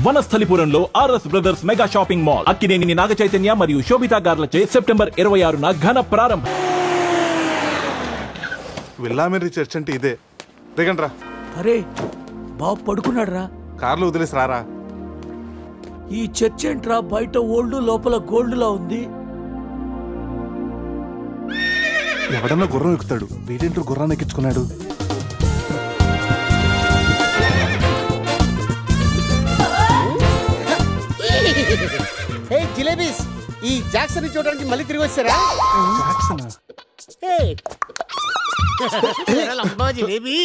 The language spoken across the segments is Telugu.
వనస్థలిపురంలో RS brothers mega shopping mall Akkineni Naga Chaitanya మరియు శోభితా గార్లచే సెప్టెంబర్ 26న ఘన ప్రారంభం. విల్లామెరీ చర్చ్ అంటే ఇదే. దిగండి రా. అరే బాబు పడుకున్నాడు రా. కార్లో వదిలేసి రారా. ఈ చర్చ్ ఏంట్రా బయట ఓల్డ్ లోపల గోల్డ్ లా ఉంది. ఎవడన్నా గుర్రం ఎక్కుతాడు, వీడేంటో గుర్రాన్ని ఎక్కించుకున్నాడు. జిలేబీస్ ఈ జాక్సన్ చూడడానికి మళ్ళీ తిరిగి వచ్చారా? జిలేబీ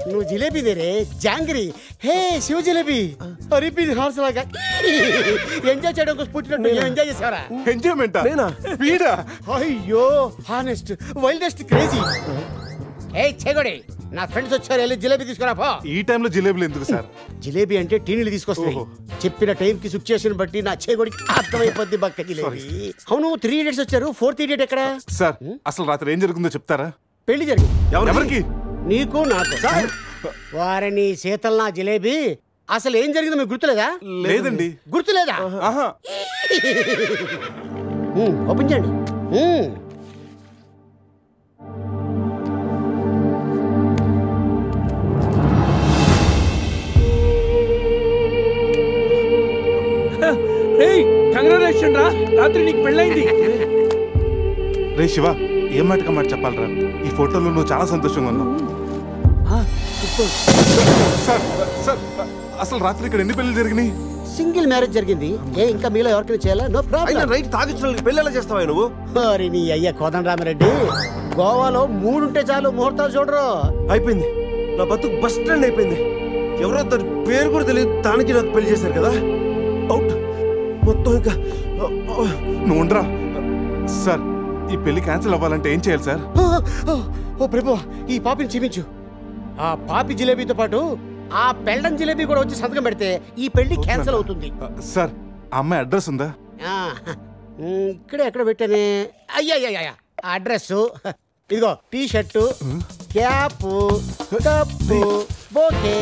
నువ్వు జిలేబీ దేరే జాంగ్రీ. హే శివ జిలేబీ రిపీట్ హార్స్ లాగా ఎంజాయ్ చేయడం కోసం పుట్టినట్టు ఎంజాయ్ చేసారా? ఎంజాయ్మెంట్ వీడా? అయ్యో హానెస్ట్ వైల్డెస్ట్ క్రేజీ. ఏ చెగొడి నా ఫ్రెండ్స్ వచ్చారు, వెళ్ళి జిలేబీ తీసుకురా పో. ఈ టైంలో జిలేబీలు ఎందుకు సార్? జిలేబీ అంటే టీనీలు తీసుకొస్తాయి. చెప్పిన టైం కి సిచ్యుయేషన్ బట్టి నా చెగొడికి అర్థమైపోద్ది బక్క జిలేబీ. అవును 3 idiots వచ్చారు, 4th idiot ఎక్కడ? సార్ అసలు రాత్రి ఏం జరుగుతుందో చెప్తారా? పెళ్లి జరిగింది. ఎవరికి? నీకు నాకు. వారిని శీతల్ నా జిలేబీ అసలు ఏం జరిగిందో మీకు గుర్తులేదా? లేదండి. గుర్తులేదా? ఓపెన్ చేయండి. కంగ్రాచులేషన్ రా, రాత్రి నీకు పెళ్ళైంది. రే శివ, ఏం మాటగా మాట చెప్పాలరా? ఈ ఫోటోలో నువ్వు చాలా సంతోషంగా ఉన్నావు. సార్ సార్ అసలు రాత్రి ఇక్కడ ఎన్ని పెళ్లి జరిగినాయి? సింగిల్ మ్యారేజ్ జరిగింది. ఏ ఇంకా మీలో ఎవరికైనా చేయాలా? No problem. రైట్ తాగించిన పెళ్లి ఎలా చేస్తావా నువ్వు? అరే నీ అయ్యా కోదండరామిరెడ్డి, గోవాలో 3 ఉంటే చాలు ముహూర్తాలు చూడరు. అయిపోయింది, నా బతుకు బస్ స్టాండ్ అయిపోయింది. ఎవరో తన పేరు కూడా తెలియదు, తానికి నాకు పెళ్లి చేశారు కదా. అవుట్ మొత్తం. ఇంకా నువ్వు ఉండరా. సార్ ఈ పెళ్లి క్యాన్సిల్ అవ్వాలంటే ఏం చేయాలి సార్? ఓ ప్రభు, ఈ పాపిని క్షమించు. ఆ పాపి జిలేబీతో పాటు ఆ పెళ్ళం జిలేబీ కూడా వచ్చి సంతకం పెడితే ఈ పెళ్లి క్యాన్సిల్ అవుతుంది. సార్ ఆ అమ్మాయి అడ్రస్ ఉందా? ఇక్కడే ఎక్కడ పెట్టానే? అయ్యా అడ్రస్ ఇదిగో. T shirt, cap, cup, bouquet.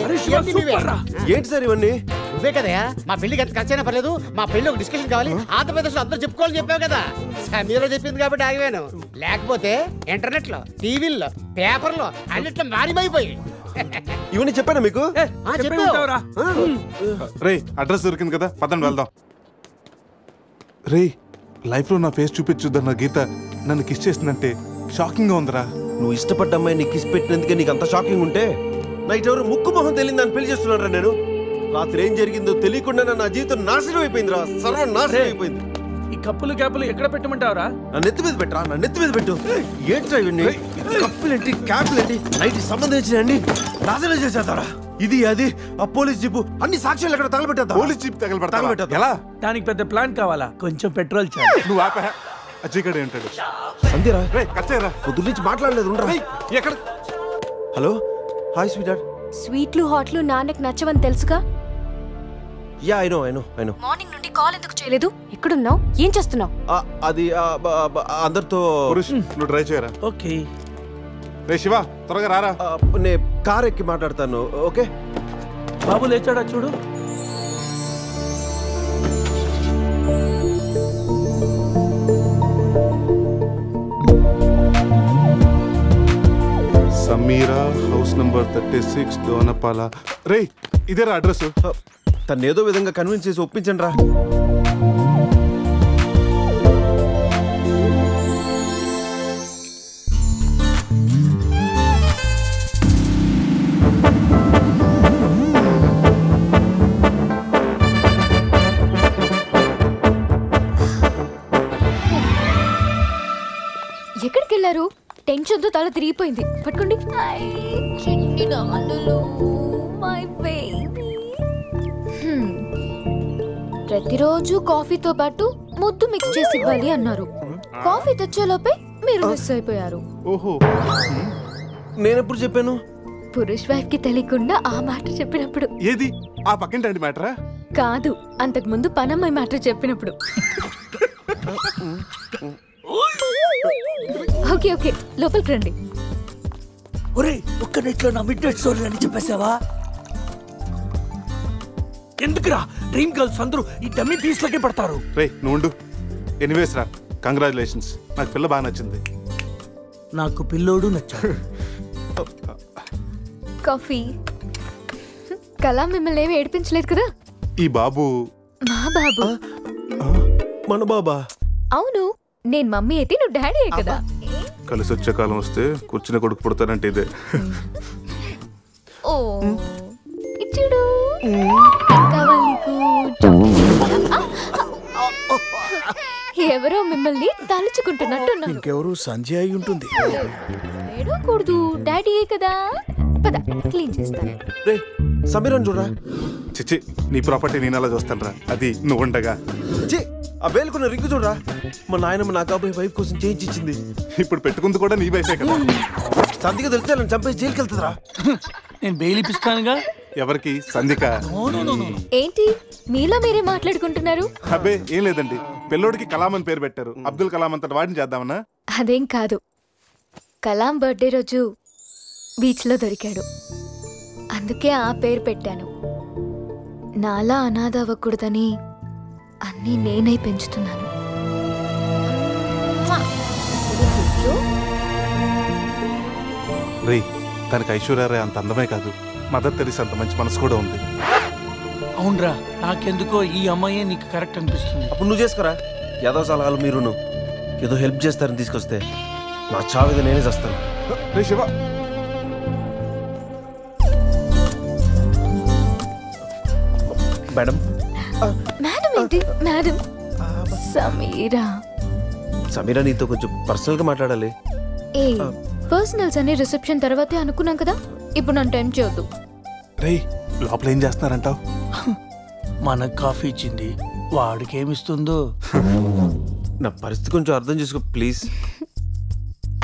ఏంటి సార్ ఇవన్నీ? నువ్వే కదయా మా పెళ్లికి ఎంత ఖర్చైనా పర్లేదు, మా పెళ్లి ఒక డిస్కషన్ కావాలి, ఆంధ్రప్రదేశ్ లో అందరూ చెప్పుకోవాలని చెప్పావు కదా. సమీరా చెప్పింది కాబట్టి ఆగిపోయాను, లేకపోతే ఇంటర్నెట్ లో, టీవీల్లో, పేపర్లో అన్నిట్లో మారిపోయి. ఇవన్నీ చెప్పానా మీకు? రే అడ్రస్ దొరికింది కదా, పదండి వెళ్దాం. రే లైఫ్ లో నా ఫేస్ చూపించుద్దన్న గీత నన్ను కిస్ చేసిందంటే షాకింగ్ గా ఉందిరా. నువ్వు ఇష్టపడ్డ అమ్మాయి నీకు కిస్ పెట్టినందుకే నీకు అంత షాకింగ్ ఉంటే నైట్ ఎవరు ముక్కు మొహం తెలియదని పెళ్లి చేస్తున్నారా? నేను రాత్రి ఏం జరిగిందో తెలియకుండా నా జీవితం నాశనం అయిపోయింది రా, సర్వం నాశనం అయిపోయింది. ఈ కప్పులు క్యాపులు ఎక్కడ పెట్టమంటావరా? నా నెత్తి మీద పెట్టరా, నా నెత్తి మీద పెట్టు. ఏంట్రా ఇవన్నీ? కప్పులేంటి, క్యాపులేంటి, నైట్ సంబంధించినండి నాశనం చేసేద్దారా. ఇది అది ఆ పోలీస్ జీపు అన్ని సాక్ష్యాలు ఎక్కడ తగలబెట్టేద్దా? పోలీస్ జీప్ తగలబెడతా ఎలా? దానికి పెద్ద ప్లాన్ కావాలా? కొంచెం పెట్రోల్ చాలు. నువ్వు ఆపా. అజయ్ గడే ఉంటాడు. సంధ్యరా కచ్చేరా, పొద్దు నుంచి మాట్లాడలేదు. ఎక్కడ? Hello, hi sweet heart. స్వీట్లు హాట్లు నాన్నకు నచ్చవని తెలుసుగా. Yeah I know. మార్నింగ్ నుండి కాల్ ఎందుకు చేయలేదు? ఎక్కడున్నావు? ఏం చేస్తున్నావు? అది అందరితో. నువ్వు ట్రై చేయరా. ఓకే. రే శివ త్వరగా రారా. నే కార్ ఎక్కి మాట్లాడతాను. ఓకే బాబు లేచాడా చూడు. Sameera house number 36 Dona Paula. రే ఇదేరా అడ్రస్. తను ఏదో విధంగా కన్విన్స్ చేసి ఒప్పించండి రా. ఎక్కడికి వెళ్ళారు? టెన్షన్ తో తల తిరిగిపోయింది. పట్టుకోండి. ప్రతిరోజు కాఫీతో పాటు ముద్దు మిక్స్ చేసి ఇవ్వాలి అన్నారు. కాఫీ తెచ్చేలోపే మీరు మిస్ అయిపోయారు. ఓహో, నేనెప్పుడు చెప్పాను? పురుష్ వైఫ్ కి తెలియకుండా ఆ మాట చెప్పినప్పుడు. ఏది ఆ పక్కింటి మ్యాటరా? కాదు, అంతకు ముందు పనమ్మాయి మ్యాటర్ చెప్పినప్పుడు. ఓకే ఓకే, లోపలికి రండి. ఒరే ఒక్క నెట్లో నా మిడ్ నైట్ స్టోరీ అని చెప్పేసావా? ఎందుకురా డ్రీమ్ గర్ల్స్ అందరూ ఈ డమ్మీ పీస్ లకే పడతారు. రే నువ్వు ఎనీవేస్ రా, కంగ్రాచులేషన్స్. నాకు పిల్ల బాగా నచ్చింది. నాకు పిల్లోడు నచ్చాడు. కాఫీ. కళా మిమ్మల్ని ఏమి ఏడిపించలేదు కదా? ఈ బాబు మా బాబు. మన బాబా? అవును, నేను మమ్మీ అయితే నువ్వు డాడీ కదా. కలిసి వచ్చే కాలం వస్తే కూర్చుని కొడుకు పుడతానంటే ఇదే. ఓ ఇచ్చుడు కావాలి నీకు. ఎవరో మిమ్మల్ని తలుచుకుంటున్నట్టున్నారు. ఇంకెవరు సంజయ్ అయి ఉంటుంది. ఏడవకూడదు, డాడీ కదా. పద క్లీన్ చేస్తాను. రే సమీరన్ చూడరా. చిచ్చి, నీ ప్రాపర్టీ నేను అలా చూస్తాను రా, అది నువ్వు ఉండగా. ఆ వేలుకున్న రింగు చూడరా, మా నాయనమ్మ నా కాబోయే వైఫ్ కోసం చేయించి ఇచ్చింది. ఇప్పుడు పెట్టుకుంది కూడా నీ వైఫే కదా. సంధిగా తెలిస్తే నన్ను చంపేసి జైలుకి వెళ్తుందిరా. నేను బెయిల్ ఇప్పిస్తానుగా. ఎవరికి? సంధిక. ఏంటి మీలో మీరే మాట్లాడుకుంటున్నారు? అబ్బే ఏం లేదండి, పిల్లోడికి కలాం అని పేరు పెట్టారు. అబ్దుల్ కలాం అంతటి వాడిని చేద్దామన్నా. అదేం కాదు, కలాం బర్త్డే రోజు బీచ్లో దొరికాడు, అందుకే ఆ పేరు పెట్టాను. నాలా అనాథ అవ్వకూడదని అన్నీ నేనై పెంచుతున్నాను. రే, తనకి ఐశ్వర్యరాయ్ అంత అందమే కాదు, మదర్ తెరీసా అంత మంచి మనసు కూడా ఉంది. అవునరా, నాకెందుకో ఈ అమ్మాయే నీకు కరెక్ట్ అనిపిస్తుంది. అప్పుడు నువ్వు చేసుకురా. ఏదో సలహాలు మీరును ఏదో హెల్ప్ చేస్తారని తీసుకొస్తే నా చావేదో నేనే చేస్తాను. రే శివ, మేడం. మేడం ఏంటి మేడం? సమీరా. సమీరా నీతో కొంచెం పర్సనల్ గా మాట్లాడాలి. ఏ పర్సనల్స్ అనే రిసెప్షన్ తర్వాతే అనుకున్నాం కదా, ఇప్పుడు నన్ను టైం చేయొద్దు. రే లోపల ఏం చేస్తున్నారంటావు? మనకు కాఫీ ఇచ్చింది, వాడికి ఏమిస్తుందో. నా పరిస్థితి కొంచెం అర్థం చేసుకో ప్లీజ్.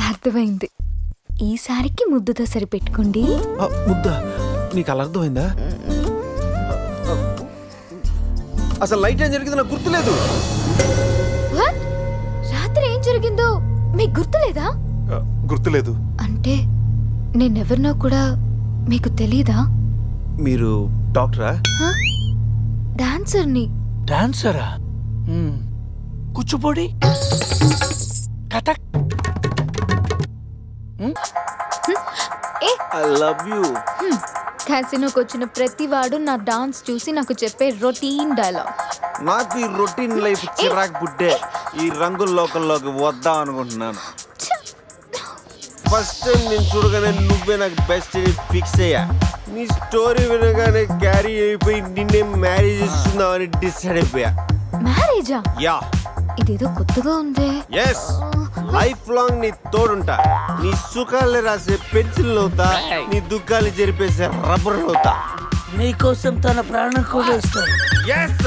అర్థమైంది, ఈసారికి ముద్దుతో సరిపెట్టుకోండి. ముద్దా? నీకు అలా అర్థమైందా? అసలు లైట్ ఏం జరిగింది నాకు గుర్తులేదు. రాత్రి ఏం జరిగిందో మీకు గుర్తులేదా? గుర్తులేదు. అంటే నేనెవరినో కూడా మీకు తెలీదా? మీరు డాక్టరా? డాన్సర్ని. డాన్సరా? Kuchipudi, Kathak. I love you. క్యాసినోకి వచ్చిన ప్రతి వాడు నా డాన్స్ చూసి నాకు చెప్పే రొటీన్ డైలాగ్. నాకు ఈ రొటీన్ లైఫ్ చిరాకు పుట్టే ఈ రంగుల లోకంలోకి వద్దాం అనుకుంటున్నాను. ఫస్ట్ టైం నేను చూడగానే నువ్వే నాకు బెస్ట్ ఫిక్స్ అయ్యా. నీ స్టోరీ వినగానే క్యారీ అయిపోయి నిన్నే మ్యారేజ్ చేస్తున్నామని డిసైడ్ అయిపోయా. మ్యారేజా? యా. ఇదేదో కొత్తగా ఉందే. ఎస్, లైఫ్ లాంగ్ నీ తోడుంటా. నీ సుఖాలు రాసే పెన్సిల్ అవుతా, నీ దుఃఖాలు జరిపేసే రబ్బర్ అవుతా. నీకోసం తన ప్రాణం కూడా ఇస్తాడు. ఎస్,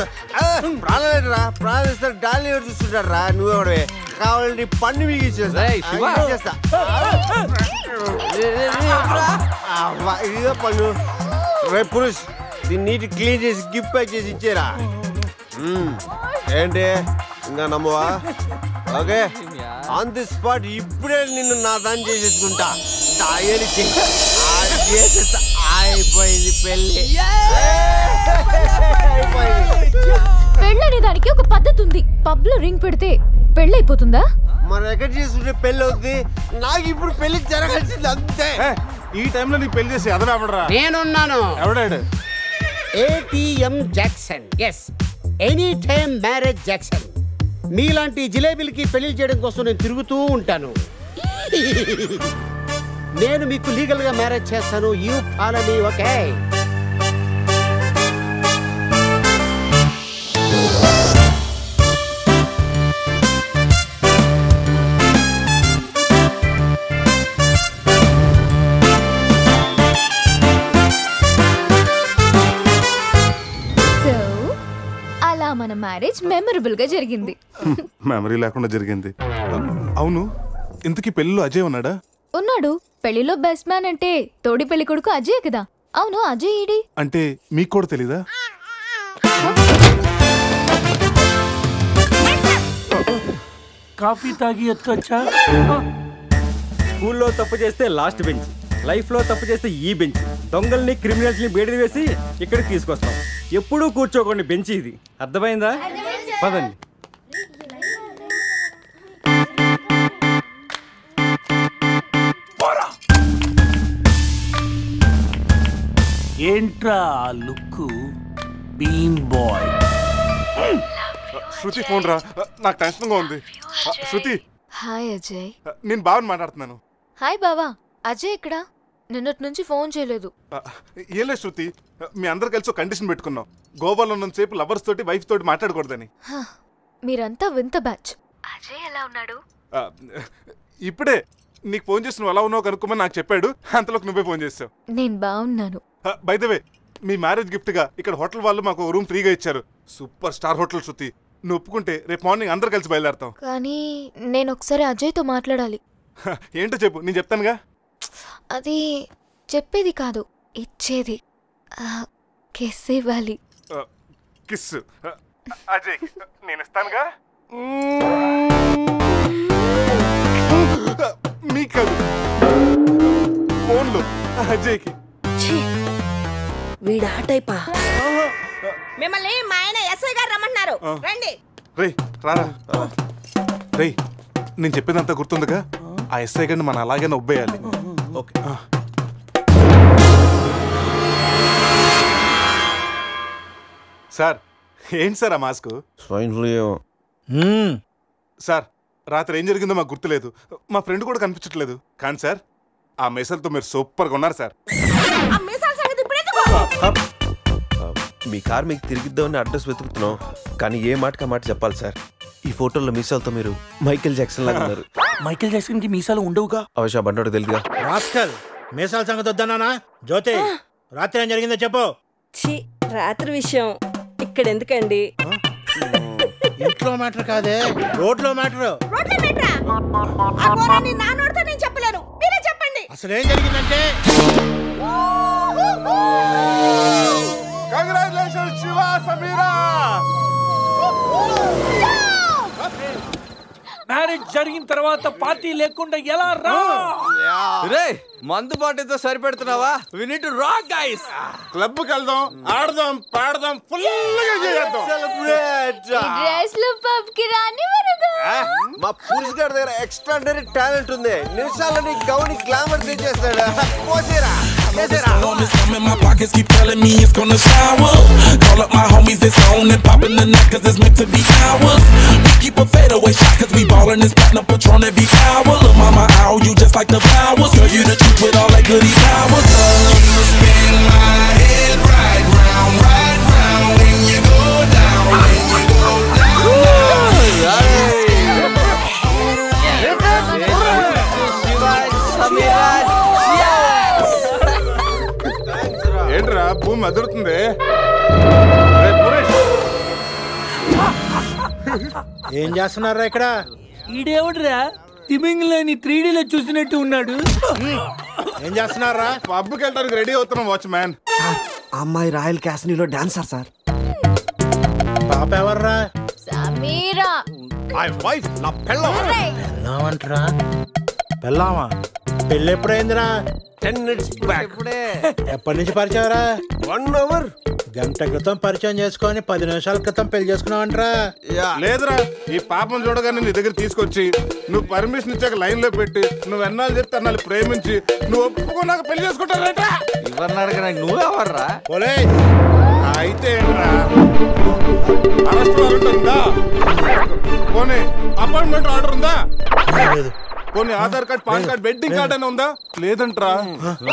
ప్రాణాలేరా, ప్రాణాలు ఇస్తారు. డాలీ చూస్తుంటాడు రా. నువ్వెవడే కావాలంటే పన్ను మిగిచేస్తా. ఇదిగో పన్ను. రే పురుష్, దీన్ని నీటి క్లీన్ చేసి గిఫ్ట్ ప్యాక్ చేసి ఇచ్చేరా. ఏంటి ఇంకా నమ్మవా? ఓకే, ఆన్ ది స్పాట్ ఇప్పుడే నిన్ను నా దాన్ని చేసేసుకుంటా. అయిపోయింది పెళ్ళి. పెళ్ళనే దానికి ఒక పద్ధతి ఉంది. పబ్ లో రింగ్ పెడితే పెళ్ళైపోతుందా? మరి ఎక్కడ చేసుకుంటే పెళ్ళి అవుతుంది. నాకు ఇప్పుడు పెళ్లి జరగాల్సింది అంతే. ఈ టైంలో నీకు పెళ్లి చేసి ఎదరాబడరా. నేనున్నాను. ఎవడాడు? ATM Jackson. Yes, any time marriage Jackson. మీలాంటి జిలేబీలకి పెళ్లి చేయడం కోసం నేను తిరుగుతూ ఉంటాను. నేను మీకు లీగల్ గా మ్యారేజ్ చేస్తాను. You follow me, okay? మన మ్యారేజ్ మెమరబుల్ గా జరిగింది. మెమరీ లేకుండా జరిగింది. అవును, ఇంతకీ పెళ్లిలో అజయ్ ఉన్నాడా? ఉన్నాడు. పెళ్లిలో బెస్ట్ మ్యాన్ అంటే తోడి పెళ్లి కొడుకు అజయ్ కదా. అవును, అజయ్ ఈడి. అంటే మీకు కూడా తెలీదా? కాఫీ తాగి ఎత్తుకొచ్చా. స్కూల్లో తప్పు చేస్తే లాస్ట్ బెంచ్, లైఫ్ లో తప్పు చేస్తే ఈ బెంచ్. దొంగల్ని క్రిమినల్స్ ని బేడి వేసి ఇక్కడికి తీసుకొస్తాం. ఎప్పుడూ కూర్చోకండి బెంచ్ ఇది, అర్థమైందా? పదండి. ఏంట్రా look bean boy. Shruti phone రా, నాకు టెన్షన్గా ఉంది. శృతి. హాయ్ అజయ్. నేను బావని మాట్లాడుతున్నాను. హాయ్ బావా. అజయ్ ఇక్కడ నిన్నటి నుంచి ఫోన్ చేయలేదు. ఏం లేదు శృతి, మీ అందరు కలిసి ఒక కండిషన్ పెట్టుకున్నాం. గోవాలో ఉన్నంతసేపు లవర్స్ తోటి వైఫ్ తోటి మాట్లాడకూడదని. మీరంతా వింత బ్యాచ్. అజయ్ ఎలా ఉన్నాడు? ఇప్పుడే నీకు ఫోన్ చేసి నువ్వు ఎలా ఉన్నావు కనుక్కోమని నాకు చెప్పాడు. అంతలోకి నువ్వే ఫోన్ చేసావు. నేను బాగున్నాను. By the way, me marriage gift గా ఇక్కడ హోటల్ వాళ్ళు మాకు రూమ్ ఫ్రీగా ఇచ్చారు. సూపర్ స్టార్ హోటల్ శృతి. నువ్వు ఒప్పుకుంటే రేపు మార్నింగ్ అందరు కలిసి బయలుదేరతాం. కానీ నేను ఒకసారి అజయ్తో మాట్లాడాలి. ఏంటో చెప్పు, నేను చెప్తానుగా. అది చెప్పేది కాదు, ఇచ్చేది. కిస్ ఇవ్వాలి. కిస్? అజయ్ నేను ఇస్తానుగా. మీకు కాదు, ఫోన్లో అజయ్కి. వీడా టైపా? మిమ్మల్ని మా ఆయన ఎస్ఐ గారు రమ్మంటున్నారు, రండి. రేయ్ రారా. రేయ్ నేను చెప్పేదంతా గుర్తుందిగా? ఆ ఎస్ఐ గారిని మనం అలాగే నవ్వేయాలి. ఓకే. సార్ ఏంటి సార్ ఆ మాస్క్? Swine flu. సార్ రాత్రి ఏం జరిగిందో మాకు గుర్తులేదు. మా ఫ్రెండ్ కూడా కనిపించట్లేదు. కానీ సార్ ఆ మెసల్తో మీరు సూపర్గా ఉన్నారు సార్. మీ కార్ మీకు తిరిగిద్దామని అడ్రస్ వెతుకుతున్నాం, కానీ ఏ మాటకా మాట చెప్పాలి సార్. ఈ ఫోటోలో మీసాలతో మీరు మైకేల్ జాక్సన్ లాగా ఉన్నారు. మైకేల్ జాక్సన్ కి మీసాలు ఉండవుగా? అవశ్య బండోడు తెలుగుగా. రాస్కల్, మీసాల సంగతి వద్దన్నానా? జ్యోతి, రాత్రి ఏం జరిగిందో చెప్పు. రాత్రి విషయం ఇక్కడ ఎందుకండి? ఇంట్లో మ్యాటర్ కాదే, రోడ్లో మ్యాటర్. నేను చెప్పలేను, మీరే చెప్పండి. అసలు ఏం జరిగిందంటే, కంగ్రాచులేషన్స్ శివ, సమీరా. మ్యారేజ్ జరిగిన తర్వాత పార్టీ లేకుండా ఎలా రా? రే మందు బాటితో సరిపెడుతున్నావా? We need to rock guys. Club కి వెళ్దాం, ఆడదాం, పాడదాం, ఫుల్ గా చేద్దాం. సెలబ్రేట్. డ్రెస్ లో పబ్ కి రాని వరగా. మా పురుష్ గారి దగ్గర ఎక్స్ట్రాడనరీ టాలెంట్ ఉంది. నిమిషాలని గౌని గ్లామర్ చేసేస్తాడు. పోసేరా చేసేరా. My pockets keep telling me it's gonna shower. Call up my homies, it's on and popping the neck cause it's meant to be ours. We keep a fadeaway shot cause we ballin' this platinum Patron every hour. Look mama, ow, you just like the flowers. Girl, you the truth with all that goody powers. You spin my head right round when you go down, when you go down. ఏంట్రా భూమి అదురుతుంది? ఏం చేస్తున్నారా ఇక్కడ? ఈడేవడరా తిమింగ్లేని 3Dలో చూసినట్టు ఉన్నాడు. ఏం చేస్తున్నారా? పబ్కి వెళ్ళడానికి రెడీ అవుతున్నాం వాచ్మ్యాన్. అమ్మాయి రాయల్ క్యాసినీలో డాన్సర్ సార్. పాప ఎవర్రా? సమీరా. మై వైఫ్, నా పెళ్ళాం. పెళ్ళామంటరా? పెళ్ళామా? పెళ్ళి ఎప్పుడైందిరా? 10 minutes back. ఎప్పటి నుంచి పరిచయరా? 1 hour. గంట క్రితం పరిచయం చేసుకొని 10 నిమిషాల క్రితం పెళ్లి చేసుకున్నావంటరా? లేదురా, ఈ పాపం చూడగానే నీ దగ్గర తీసుకొచ్చి నువ్వు పర్మిషన్ ఇచ్చాక లైన్ లో పెట్టి నువ్వు ఎన్నాళ్ళు చెప్తే అన్నాళ్ళు ప్రేమించి నువ్వు ఒప్పుకున్నాక పెళ్లి చేసుకుంటారట. ఇవన్నీ అడగ నువ్వెవర్రా? పోలే అయితే ఏంట్రా, అరెస్ట్ వారెంట్ ఉందా? పోనీ అపాయింట్మెంట్ ఆర్డర్ ఉందా? పోనీ Aadhaar card, pan card, wedding card అని ఉందా? లేదంట్రా.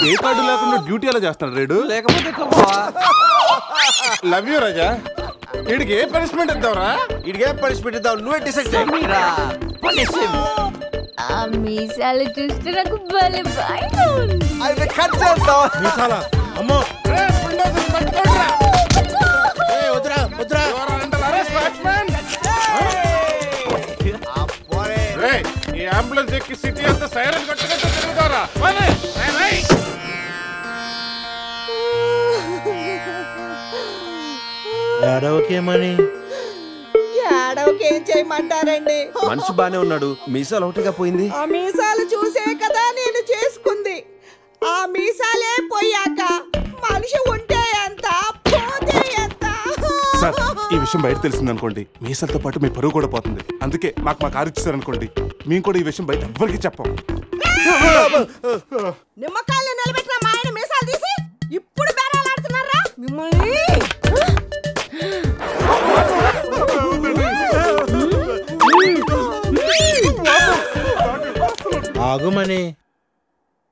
ఏ కార్డు లేకుండా డ్యూటీ ఎలా చేస్తాడు రేడు? లేకపోతే లవ్ యూ రాజా. వీడికి ఏ పనిష్మెంట్ ఇద్దాంరా? వీడికి ఏం పనిష్మెంట్ ఇద్దాం? నువ్వే డిసైడ్ చేయరా. ఆ మీసాలు చూస్తే నాకు భలే భయం ఉంది. అయితే కట్ చేద్దాం. మీసాలా? అమ్మో, వద్దురా వద్దురా. ఈ అంబులెన్స్ ఎక్కి సిటీ అంతా సైరన్ కట్టుకుంటూ తిరుగుతారా? ఏడవకేమని? ఏం చేయమంటారండి? మనిషి బానే ఉన్నాడు, మీసాలు ఒకటిగా పోయింది. ఆ మీసాలు చూసే కదా నేను చేసుకుంది. ఆ మీసాలే పోయాక మనిషి ఉంటే ఎంత, పోతే ఎంత సార్ ఈ విషయం బయట తెలిసిందనుకోండి మీసలతో పాటు మీ పరువు కూడా పోతుంది. అందుకే మా కారు ఇచ్చారనుకోండి మేము కూడా ఈ విషయం బయట ఎవ్వరికి చెప్పం. నిమ్మకాయలు నిలబెట్టిన మా ఆయన మీసాలు తీసి ఇప్పుడు బేరాలు ఆడుతున్నారా మిమ్మల్ని? ఆగుమని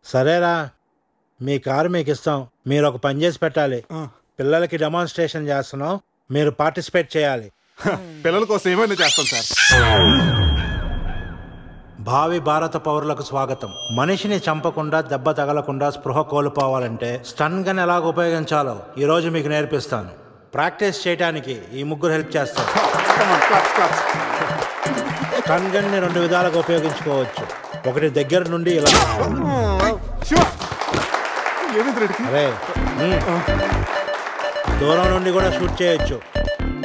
సరేరా, మీ కారు మీకు ఇస్తాం. మీరు ఒక పని చేసి పెట్టాలి. పిల్లలకి డెమాన్స్ట్రేషన్ చేస్తున్నాం, మీరు పార్టిసిపేట్ చేయాలి. పిల్లల కోసం ఏమైనా చేస్తాం సార్. భావి భారత పౌరులకు స్వాగతం. మనిషిని చంపకుండా దెబ్బ తగలకుండా స్పృహ కోల్పోవాలంటే స్టన్ గన్ ఎలాగ ఉపయోగించాలో ఈరోజు మీకు నేర్పిస్తాను. ప్రాక్టీస్ చేయడానికి ఈ ముగ్గురు హెల్ప్ చేస్తారు. స్టన్ గన్ ని 2 విధాలుగా ఉపయోగించుకోవచ్చు. ఒకటి దగ్గర నుండి ఇలా, అరే దూరం నుండి కూడా షూట్ చేయొచ్చు.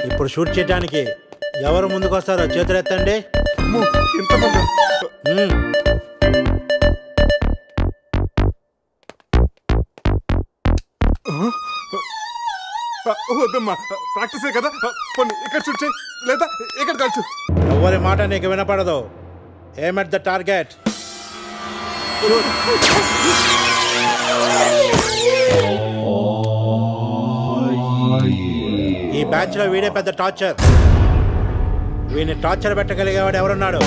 ఇప్పుడు షూట్ చేయడానికి ఎవరు ముందుకు వస్తారో చేతులు ఎత్తండి. వద్దమ్మా, ప్రాక్టీసే కదా. ఇక్కడ షూట్ చేయి లేదా ఇక్కడ కాల్చు. ఎవరి మాట నీకు వినపడదు. ఏం ఎట్ ద టార్గెట్. ఈ బ్యాచ్ లో వీడే పెద్ద టార్చర్. వీడిని టార్చర్ పెట్టగలిగేవాడు ఎవరున్నాడు?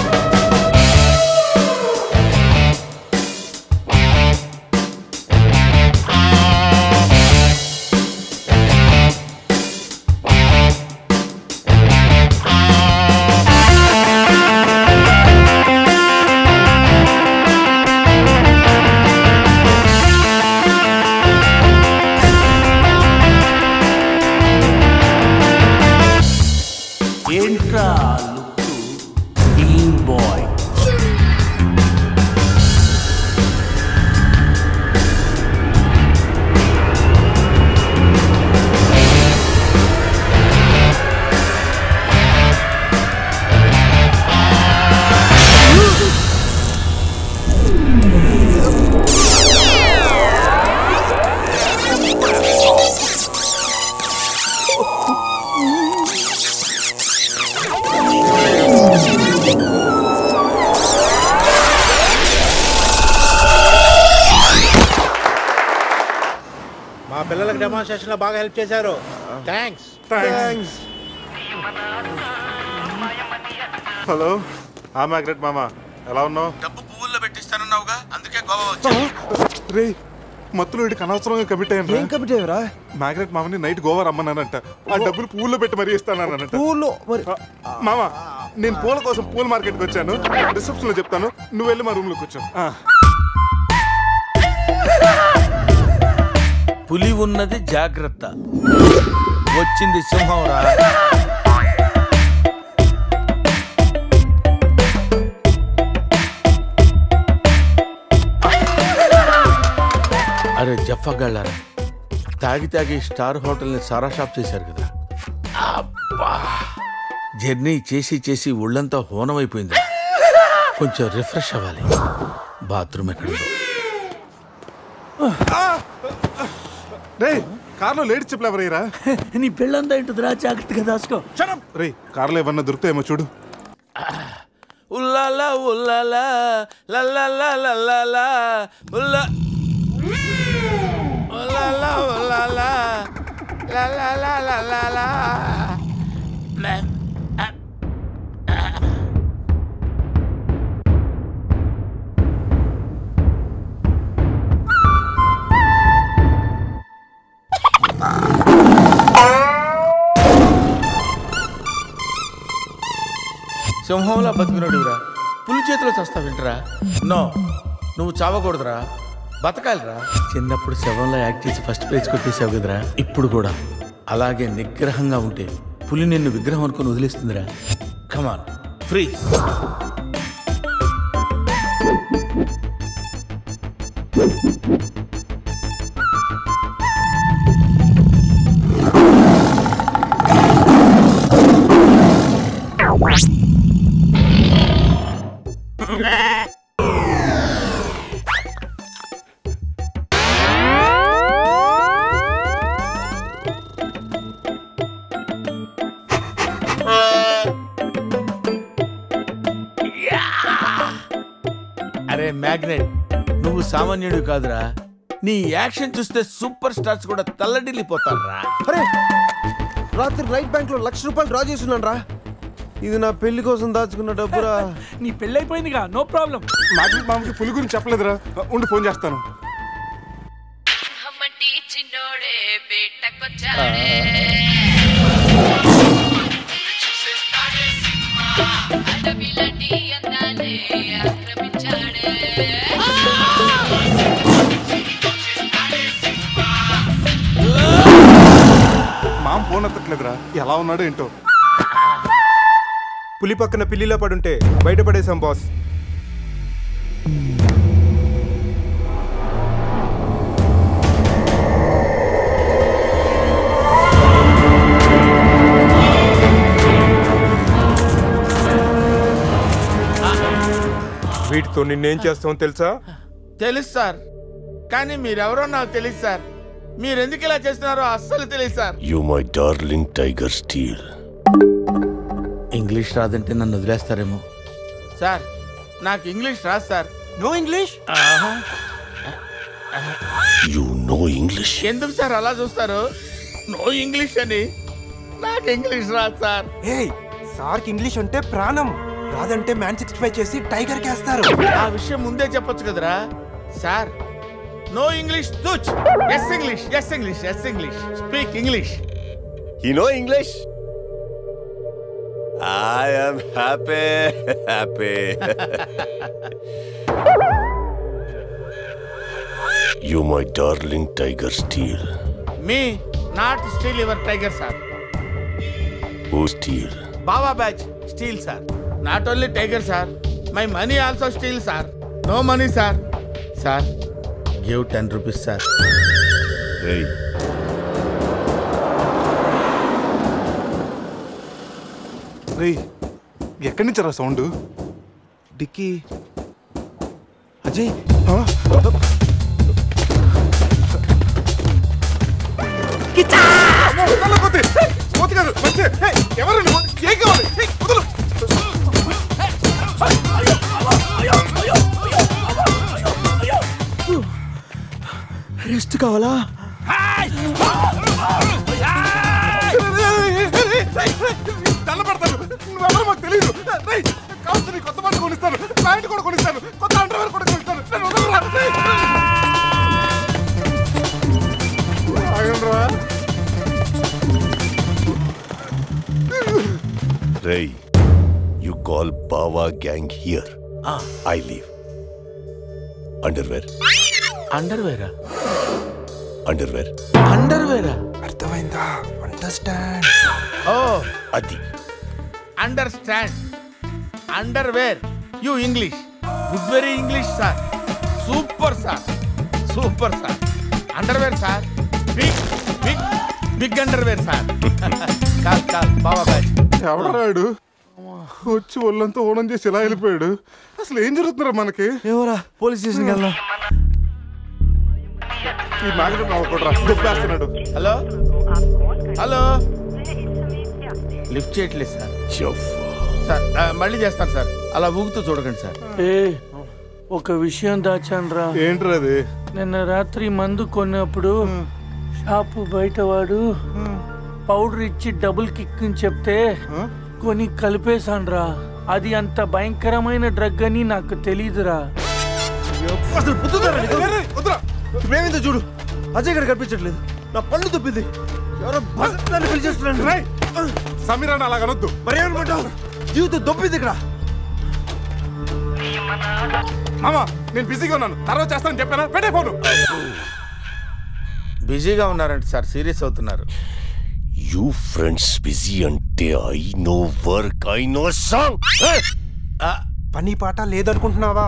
పిల్లలకు డెమాన్స్ట్రేషన్ లో బాగా హెల్ప్ చేశారు. థ్యాంక్స్. హలో మ్యాగ్రెట్ మామా, ఎలా ఉన్నావు? డబ్బు పువ్వుల్లో పెట్టిస్తానన్నావుగా, అందుకే గోవా వచ్చా. రే మత్తులో వీడికి అనవసరంగా కమిట్ అయ్యాను. ఏం కమిట్ అయ్యారా? మ్యాగ్రెట్ మామని నైట్ గోవా రమ్మన్నానంట. ఆ డబ్బులు పువ్వుల్లో పెట్టి మరీ ఇస్తానంట. మామా నేను పూల కోసం పూల మార్కెట్కి వచ్చాను. రిసెప్షన్ లో చెప్తాను, నువ్వు వెళ్ళి మా రూమ్ లో కూర్చో. పులి ఉన్నది జాగ్రత్త, వచ్చింది సింహం రా. అరే జఫ్ఫగాళ్ళారా, తాగి తాగి స్టార్ హోటల్ని సారా షాప్ చేశారు కదా. అబ్బా, జర్నీ చేసి చేసి ఒళ్ళంతా హోనమైపోయింది. కొంచెం రిఫ్రెష్ అవ్వాలి. బాత్రూమ్ ఎక్కడుందో. కార్లో లేడీ చెప్పులు ఎవరయ్యరా? నీ పెళ్ళంతా ఇంటుందిరా, జాగ్రత్తగా దాసుకో. రే కార్లో ఏమన్నా దొరుకుతాయేమో చూడు. ఉల్లాలా ఉల్లాలా లల్లాలా లల్లాలా ఉల్లా ఉల్లాలా ఉల్లాలా లల్లాలా లల్లాలా. సింహంలా బతికినోడురా, పులి చేతిలో చస్తావింటరా? నో, నువ్వు చావకూడదురా, బతకాలిరా. చిన్నప్పుడు శవంలో యాక్ట్ చేసి ఫస్ట్ ప్రైజ్ కొట్టేసావు కదరా, ఇప్పుడు కూడా అలాగే నిగ్రహంగా ఉంటే పులి నిన్ను విగ్రహం అనుకుని వదిలేస్తుందిరా. కమాన్, ఫ్రీ. మ్యాగ్నెట్. నువ్వు సామాన్యుడు కాదురా, నీ యాక్షన్ చూస్తే సూపర్ స్టార్స్ కూడా తల్లడిల్లిపోతారా. అరే రాత్రి రైట్ బ్యాంక్ లో ₹1,00,000 డ్రా చేస్తున్నాను రా. ఇది నా పెళ్లి కోసం దాచుకున్న డబ్బురా. నీ పెళ్లి అయిపోయిందిగా, నో ప్రాబ్లం. మ్యాగ్నెట్ మామకి పులి గురించి చెప్పలేదురా, ఉండి ఫోన్ చేస్తాను. మామ ఫోన్ ఎత్తట్లేదురా, ఎలా ఉన్నాడు ఏంటో. పులి పక్కన పిల్లిలో పడుంటే బయటపడేశాం బాస్. వీటితో నిన్నేం చేస్తామో తెలుసా? తెలుసు సార్, కానీ మీరెవరో నాకు తెలియదు సార్. మీరెందుకు ఇలా చేస్తున్నారో అస్సలు తెలియదు sir. You my darling tiger steel. English రాదంటే నన్ను వదిలేస్తారేమో సార్. నాకు ఇంగ్లీష్ రాదు sir. No English? You no English? ఎందుకు సార్ అలా చూస్తారు? నో ఇంగ్లీష్ అని. నాకు ఇంగ్లీష్ రాదు సార్. సార్కి ఇంగ్లీష్ అంటే ప్రాణం. రాదంటే మ్యాన్ 65 చేసి టైగర్ కేస్తారు. ఆ విషయం ముందే చెప్పొచ్చు కదరా sir. No English touch. Yes English, yes English, yes English. Speak English. You no English? I am happy. You my darling tiger steel. Me not steal your tiger sir. Who steal? Baba batch steal sir. Not only tiger sir, my money also steal sir. No money sir. Sir, give 10 rupees sir. Hey. ఎక్కడి నుంచి రా సౌండ్? డిక్కీ. అజయ్ రెస్ట్ కావాలా? తెల్లబడతాను, నువ్వెవరో మాకు తెలియదు. కావచ్చు కొత్త బట్టలు కొనిస్తాను, ప్యాంట్ కూడా కొనిస్తాను, కొత్త అండర్వేర్ కూడా కొనిస్తాను. Ray, you call Bawa gang here. I leave. Underwear. Underwear? Underwear. Underwear? అర్థమైందా? Understand. Oh, Adi. Understand. Underwear. You English. Good very English sir. Super sir. Super sir. Underwear sir. Big underwear sir. Call Baba batch. ఎవడరాడు వచ్చి ఒళ్ళంతా ఓనం చేసి ఇలా వెళ్ళిపోయాడు? అసలు ఏం జరుగుతుందిరా మనకి? ఎవరా? పోలీస్ స్టేషన్కి వెళ్దాం. ఈ మ్యాగ్నెట్ నవ్వకూడరా, దుబ్బేస్తున్నాడు. హలో హలో, లిఫ్ట్ చేయట్లేదు సార్. సార్ మళ్ళీ చేస్తాను సార్, అలా ఊగుతూ చూడకండి సార్. ఒక విషయం దాచాన్రా. ఏంట్రా అది? నిన్న రాత్రి మందు కొన్నప్పుడు షాపు బయట వాడు పౌడర్ ఇచ్చి డబుల్ కిక్ అని చెప్తే కొని కలిపేశాన్రా. అది అంత భయంకరమైన డ్రగ్ అని నాకు తెలీదురా. ఇప్పుడేమైందో చూడు. అజయ్ గారు కనిపించట్లేదు. నా పళ్ళు తప్పింది. ఎవరో బస్సుని పిలిచేస్తున్నాడు. సమీరాన్ని అలాగనొద్దు. మరేమనుకుంటావు? జీవితం దొప్పింది ఇక్కడ. మామా నేను బిజీగా ఉన్నాను, తర్వాత చేస్తాను చెప్పానా? పెట్టే ఫోను. బిజీగా ఉన్నారంటే సార్, సీరియస్ అవుతున్నారు. You friends busy ante I know work, I know song. పని పాట లేదనుకుంటున్నావా?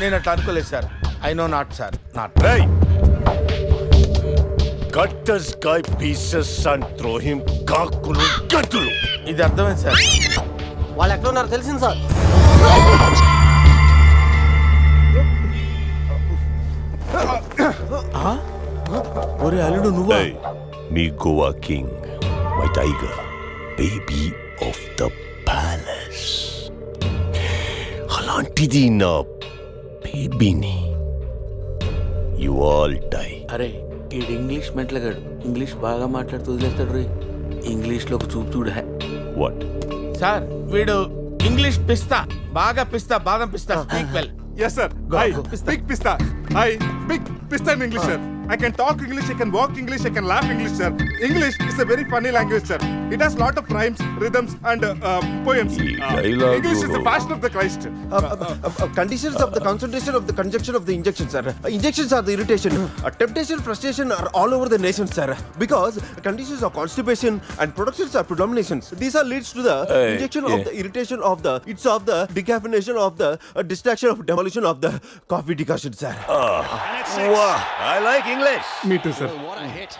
నేను అట్లా అనుకోలేదు sir. I know not sir, not. Hey, cut this guy pieces and throw him కాకులు గంతులు. ఇది అర్థమైంది సార్. వాళ్ళు ఎక్కడ ఉన్నారో తెలిసింది సార్. ఒరే అల్లుడు నువ్వా? మీ Goa king, my tiger, baby of the palace. అలాంటిది నా బేబీని. You all die. అరే ఈడు ఇంగ్లీష్ మెంట్లగాడు. ఇంగ్లీష్ బాగా మాట్లాడుతూ వదిలేస్తాడు రే. ఇంగ్లీష్లో ఒక చూపు చూడ. వాట్ సార్ వీడు ఇంగ్లీష్ పిస్తా, బాగా పిస్తా, బాదం పిస్తా. Speak well. Yes sir. I speak pista. I speak pista in English sir. I can talk English, I can walk English, I can laugh English sir. English is a very funny language sir. It has lot of rhymes, rhythms and poems. English is the fashion of the Christ. Conditions of the concentration of the conjunction of the injection sir. Injections are the irritation. Temptation, frustration are all over the nation sir. Because conditions of constipation and productions are predominations. These are leads to the injection of the irritation of the it's of the decaffeination of the distraction of demolition of the coffee decoction sir. Wow, I like English. Me too sir. What a hit.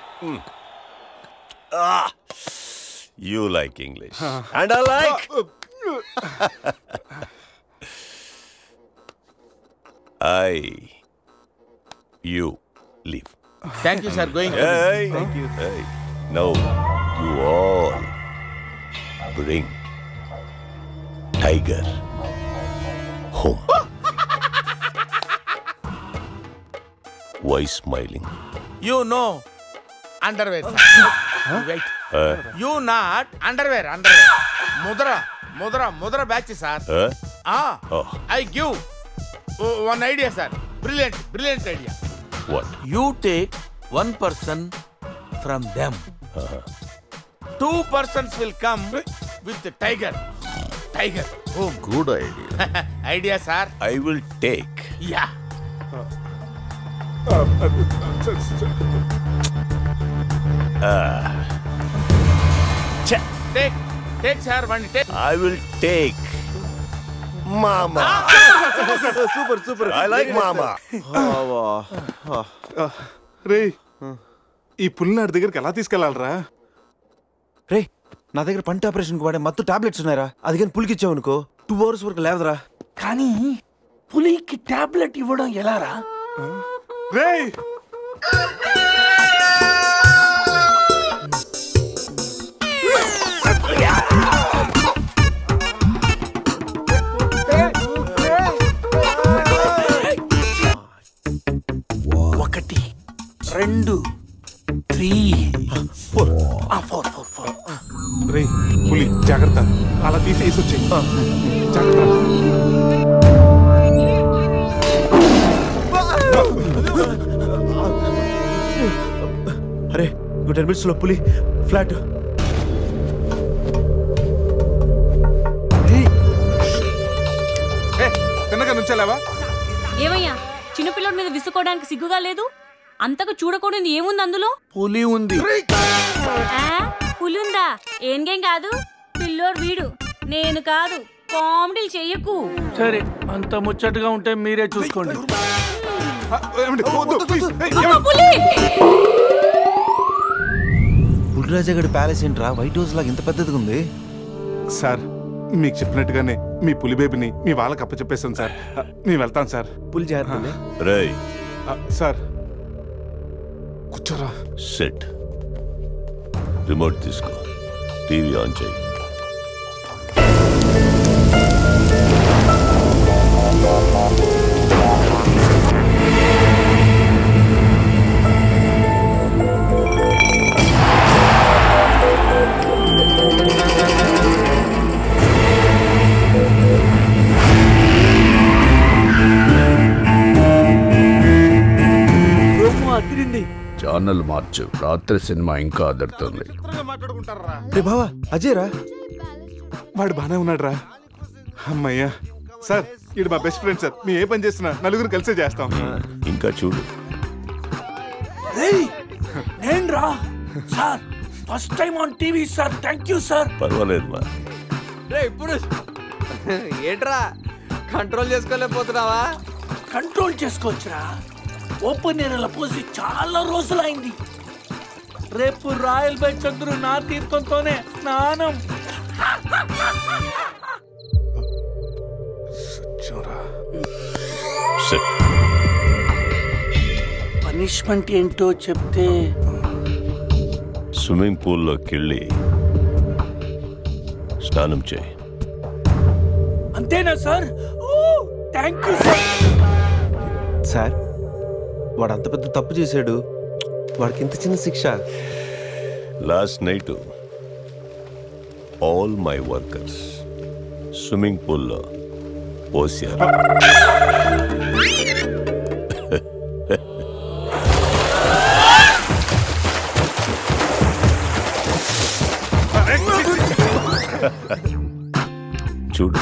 You like English. And I like you leave. Thank you sir. Going. Hey, thank you. Hey. Now you all bring Tiger home. Why smiling? You know underwear sir. Wait. You not underwear. Mudra batch sir. I give one idea sir. Brilliant idea. What? You take one person from them. 2 persons will come with the tiger. Home. Good idea. Idea sir. I will take. Yeah. Take sir, one take. I will take Mama. Super. I like Mama. రే ఈ పుల్లినాడి దగ్గరికి ఎలా తీసుకెళ్ళాలరా? రే నా దగ్గర పంట ఆపరేషన్కి వాడే మత్తు టాబ్లెట్స్ ఉన్నాయరా. అది కానీ పులికి ఇచ్చావనుకో 2 hours వరకు లేవదరా. కానీ పులికి టాబ్లెట్ ఇవ్వడం ఎలారా? రే ఒకటి 2 3 4 రే పులి జాగ్రత్త, అలా తీసేసి వచ్చాయి. జాగ్రత్త. అరే 10 minutes లో పులి ఫ్లాట్. తిన్నగా నుంచెలావా? ఏమయ్యా చిన్నపిల్లడి మీద విసుకోవడానికి సిగ్గుగా లేదు? అంతగా చూడకూడదు ఏముంది అందులో? పులి ఉంది. పులి ఉందా? ఏం కాదు, పిల్లోడు వీడు, నేను కాదు. కామెడీలు చెయ్యకు. సరే అంత ముచ్చటగా ఉంటే మీరే చూసుకోండి. పులిరాజగడ్ ప్యాలెస్ ఏంట్రా వైట్ హౌస్ లాగా ఇంత పెద్దదిగా ఉంది? సార్ మీకు చెప్పినట్టుగానే మీ పులి బేబీని మీ వాళ్ళకి అప్పచెప్పేస్తాను సార్. నేను వెళ్తాను సార్. పులి జాగ్రత్త. రేయ్ సార్ కూర్చోరా. సెట్ రిమోట్ తీసుకో, టీవీ ఆన్ చేయి. ఛానల్ మార్చు, రాత్రి సినిమా ఇంకా అదరుతుంది. బావా అజయ్ రా. వాడు బానే ఉన్నాడు రా. అమ్మయ్యా సార్, ఇది మా బెస్ట్ ఫ్రెండ్ సార్. మీ ఏ పని చేస్తున్నా నలుగురు కలిసే చేస్తాం. ఇంకా చూడు. నేను రా sir, first time on TV sir. Thank you sir. పర్వాలేదు మా. ఇప్పుడు ఏంట్రా కంట్రోల్ చేసుకోలేకపోతున్నావా? కంట్రోల్ చేసుకోవచ్చురా. ఓపెన్ ఏరియాలో పోసి చాలా రోజులైంది. రేపు రాయల్ బై చంద్రు నా తీర్థంతోనే స్నానం. పనిష్మెంట్ ఏంటో చెప్తే. స్విమ్మింగ్ పూల్లోకి వెళ్ళి స్నానం చేయి. అంతేనా sir? Thank you sir. Sir వాడు అంత పెద్ద తప్పు చేశాడు, వాడికి ఇంత చిన్న శిక్ష. Last night all my workers swimming పూల్లో పోసారు. చూడు,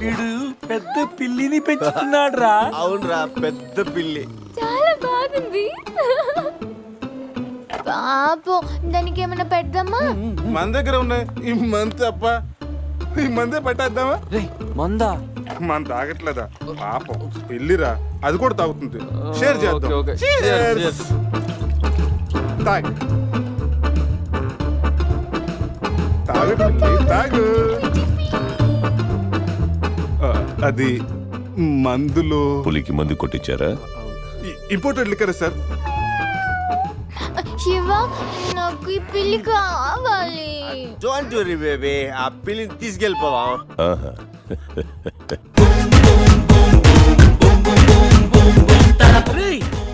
వీడు పెద్ద పిల్లిని పెంచుతున్నాడు రా. అవునరా, పెద్ద పిల్లి. చాలా బాగుంది. పాపం దానికి ఏమైనా పెడదామా? మన దగ్గర ఉన్నాయి ఈ మంది తప్ప, ఈ మందే పట్టేద్దామా? మందా మన తాగట్లేదా? పాపం పెళ్ళిరా, అది కూడా తాగుతుంది. షేర్ చేద్దాం. Cheers. తాగు తాగు పిల్లి, తాగు. అది మందులో పులికి మందు కొట్టించారా? Imported liquor sir. శివ, నాకు ఈ పిల్లి కావాలి. డోంట్ వరీ బేబీ, ఆ పిల్లిని తీసుకెళ్ళిపోవా?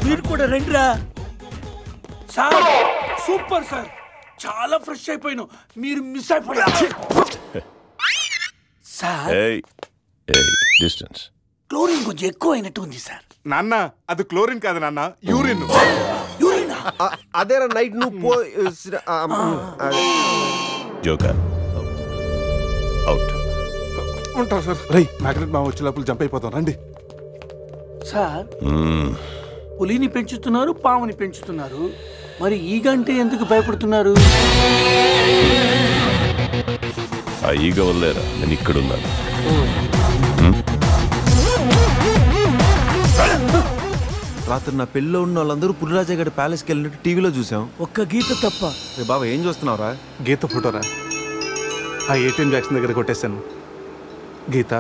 మీరు కూడా రండిరా. సార్ సూపర్ సార్, చాలా ఫ్రెష్ అయిపోయినావు. మీరు మిస్ అయిపోయారు సార్. డిస్టెన్స్. క్లోరిన్ కొంచెం ఎక్కువ అయినట్టు ఉంది సార్. నాన్న, అది క్లోరిన్ కాదు నాన్న, యూరిన్. అదేరా నైట్ నువ్వు జోకర్ అవుట్. ఉంటాం సార్. రై, మ్యాగ్నెట్ మా వచ్చే లోపల జంప్ అయిపోతాం. రండి సార్. పులిని పెంచుతున్నారు, పాముని పెంచుతున్నారు, మరి ఈగంటే ఎందుకు భయపడుతున్నారు? ఆ ఈగ వల్లేరా నేను ఇక్కడున్నాను. రాత్రి నా పెళ్ళిలో ఉన్న వాళ్ళందరూ పులిరాజా గడి ప్యాలెస్కి వెళ్ళినట్టు టీవీలో చూసాం. ఒక్క గీత తప్ప. రే బాబా, ఏం చూస్తున్నావురా? గీత ఫోటోరా. ఆ ఏటీఎం జాక్సన్ దగ్గర కొట్టేశాను. గీత